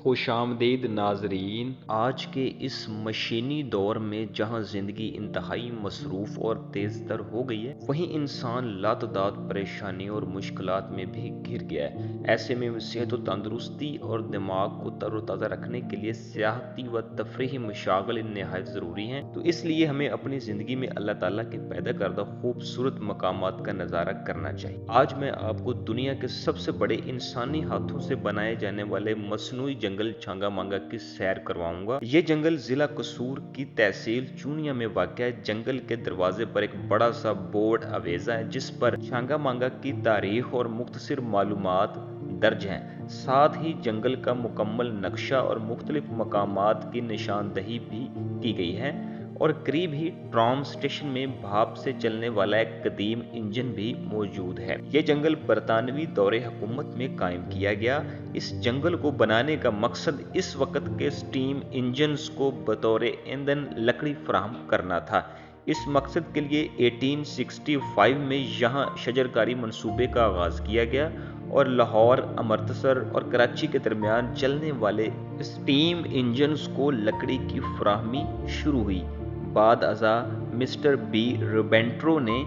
خوش آمدید ناظرین۔ آج کے اس مشینی دور میں جہاں زندگی انتہائی مصروف اور تیز تر ہو گئی ہے، وہیں انسان لاتعداد پریشانیوں اور مشکلات میں بھی گھر گیا ہے۔ ایسے میں صحت و تندرستی اور دماغ کو تر و تازہ رکھنے کے لیے سیاحتی و تفریحی مشاغل نہایت ضروری ہیں۔ تو اس لیے ہمیں اپنی زندگی میں اللہ تعالیٰ کے پیدا کردہ خوبصورت مقامات کا نظارہ کرنا چاہیے۔ آج میں آپ کو دنیا کے سب سے بڑے انسانی ہاتھوں سے بنائے جانے والے مصنوعی جنگل چھانگا مانگا کی سیر کرواؤں گا۔ یہ جنگل ضلع قصور کی تحصیل چونیا میں واقع ہے۔ جنگل کے دروازے پر ایک بڑا سا بورڈ آویزہ ہے جس پر چھانگا مانگا کی تاریخ اور مختصر معلومات درج ہیں۔ ساتھ ہی جنگل کا مکمل نقشہ اور مختلف مقامات کی نشاندہی بھی کی گئی ہے، اور قریب ہی ٹرام اسٹیشن میں بھاپ سے چلنے والا ایک قدیم انجن بھی موجود ہے۔ یہ جنگل برطانوی دور حکومت میں قائم کیا گیا۔ اس جنگل کو بنانے کا مقصد اس وقت کے سٹیم انجنز کو بطور ایندھن لکڑی فراہم کرنا تھا۔ اس مقصد کے لیے 1865 میں یہاں شجرکاری منصوبے کا آغاز کیا گیا اور لاہور، امرتسر اور کراچی کے درمیان چلنے والے سٹیم انجنز کو لکڑی کی فراہمی شروع ہوئی۔ بعد ازاں مسٹر بی روبینٹرو نے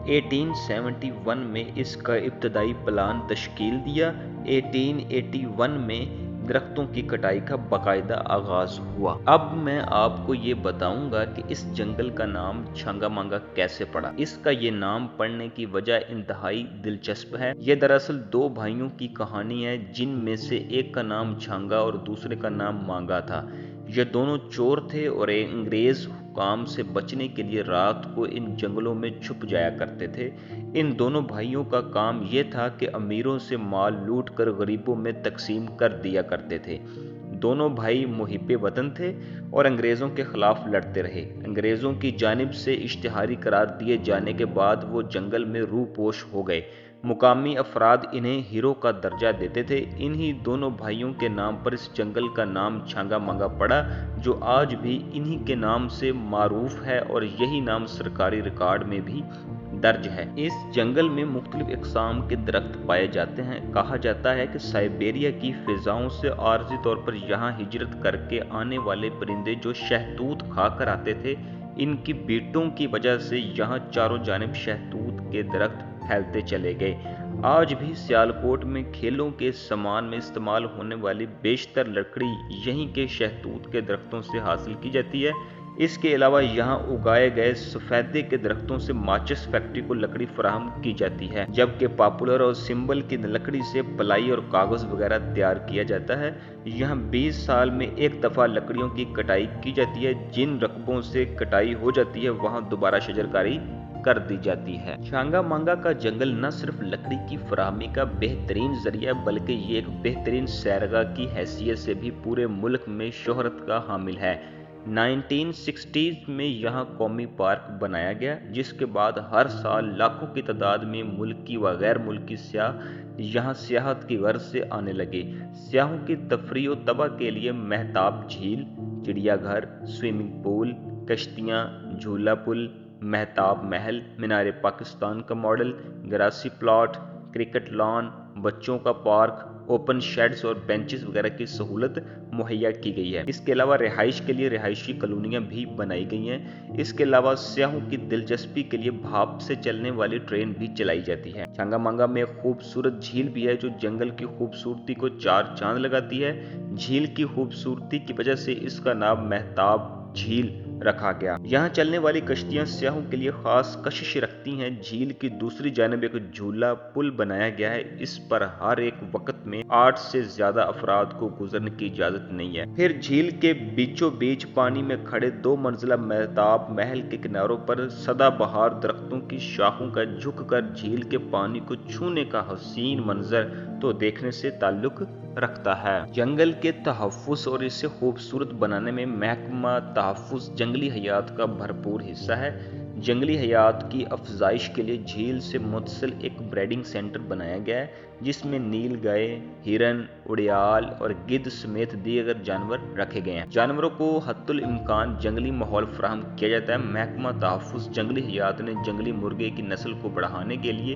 1871 میں اس کا ابتدائی پلان تشکیل دیا۔ 1881 میں درختوں کی کٹائی کا باقاعدہ آغاز ہوا۔ اب میں آپ کو یہ بتاؤں گا کہ اس جنگل کا نام چھانگا مانگا کیسے پڑا۔ اس کا یہ نام پڑنے کی وجہ انتہائی دلچسپ ہے۔ یہ دراصل دو بھائیوں کی کہانی ہے جن میں سے ایک کا نام چھانگا اور دوسرے کا نام مانگا تھا۔ یہ دونوں چور تھے اور انگریز حکام سے بچنے کے لیے رات کو ان جنگلوں میں چھپ جایا کرتے تھے۔ ان دونوں بھائیوں کا کام یہ تھا کہ امیروں سے مال لوٹ کر غریبوں میں تقسیم کر دیا کرتے تھے۔ دونوں بھائی محب وطن تھے اور انگریزوں کے خلاف لڑتے رہے۔ انگریزوں کی جانب سے اشتہاری قرار دیے جانے کے بعد وہ جنگل میں روح پوش ہو گئے۔ مقامی افراد انہیں ہیرو کا درجہ دیتے تھے۔ انہی دونوں بھائیوں کے نام پر اس جنگل کا نام چھانگا مانگا پڑا، جو آج بھی انہی کے نام سے معروف ہے اور یہی نام سرکاری ریکارڈ میں بھی درج ہے۔ اس جنگل میں مختلف اقسام کے درخت پائے جاتے ہیں۔ کہا جاتا ہے کہ سائبیریا کی فضاؤں سے عارضی طور پر یہاں ہجرت کر کے آنے والے پرندے جو شہتوت کھا کر آتے تھے، ان کی بیٹوں کی وجہ سے یہاں چاروں جانب شہتوت کے درخت پھیلتے چلے گئے۔ آج بھی سیالکوٹ میں کھیلوں کے سامان میں استعمال ہونے والی بیشتر لکڑی یہیں کے شہتوت کے درختوں سے حاصل کی جاتی ہے۔ اس کے علاوہ یہاں اگائے گئے سفیدے کے درختوں سے ماچس فیکٹری کو لکڑی فراہم کی جاتی ہے، جبکہ پاپولر اور سمبل کی لکڑی سے پلائی اور کاغذ وغیرہ تیار کیا جاتا ہے۔ یہاں 20 سال میں ایک دفعہ لکڑیوں کی کٹائی کی جاتی ہے۔ جن رقبوں سے کٹائی ہو جاتی ہے وہاں دوبارہ شجرکاری کر دی جاتی ہے۔ چھانگا مانگا کا جنگل نہ صرف لکڑی کی فراہمی کا بہترین ذریعہ بلکہ یہ ایک بہترین سیرگاہ کی حیثیت سے بھی پورے ملک میں شہرت کا حامل ہے۔ 1960s میں یہاں قومی پارک بنایا گیا، جس کے بعد ہر سال لاکھوں کی تعداد میں ملکی و غیر ملکی سیاح یہاں سیاحت کی غرض سے آنے لگے۔ سیاحوں کی تفریح و تفریح کے لیے مہتاب جھیل، چڑیا گھر، سوئمنگ پول، کشتیاں، جھولا پل، مہتاب محل، مینار پاکستان کا ماڈل، گراسی پلاٹ، کرکٹ لان، بچوں کا پارک، اوپن شیڈز اور بینچز وغیرہ کی سہولت مہیا کی گئی ہے۔ اس کے علاوہ رہائش کے لیے رہائشی کالونیاں بھی بنائی گئی ہیں۔ اس کے علاوہ سیاحوں کی دلچسپی کے لیے بھاپ سے چلنے والی ٹرین بھی چلائی جاتی ہے۔ چھانگا مانگا میں ایک خوبصورت جھیل بھی ہے جو جنگل کی خوبصورتی کو چار چاند لگاتی ہے۔ جھیل کی خوبصورتی کی وجہ سے اس کا نام مہتاب جھیل رکھا گیا۔ یہاں چلنے والی کشتیاں سیاحوں کے لیے خاص کشش رکھتی ہیں۔ جھیل کی دوسری جانب ایک جھولا پل بنایا گیا ہے۔ اس پر ہر ایک وقت میں 8 سے زیادہ افراد کو گزرنے کی اجازت نہیں ہے۔ پھر جھیل کے بیچوں بیچ پانی میں کھڑے 2 منزلہ مہتاب محل کے کناروں پر سدا بہار درختوں کی شاخوں کا جھک کر جھیل کے پانی کو چھونے کا حسین منظر تو دیکھنے سے تعلق رکھتا ہے۔ جنگل کے تحفظ اور اسے خوبصورت بنانے میں محکمہ تحفظ جنگلی حیات کا بھرپور حصہ ہے۔ جنگلی حیات کی افزائش کے لیے جھیل سے متصل ایک بریڈنگ سینٹر بنایا گیا ہے، جس میں نیل گائے، ہرن، اڑیال اور گدھ سمیت دیگر جانور رکھے گئے ہیں۔ جانوروں کو حتی الامکان جنگلی ماحول فراہم کیا جاتا ہے۔ محکمہ تحفظ جنگلی حیات نے جنگلی مرغے کی نسل کو بڑھانے کے لیے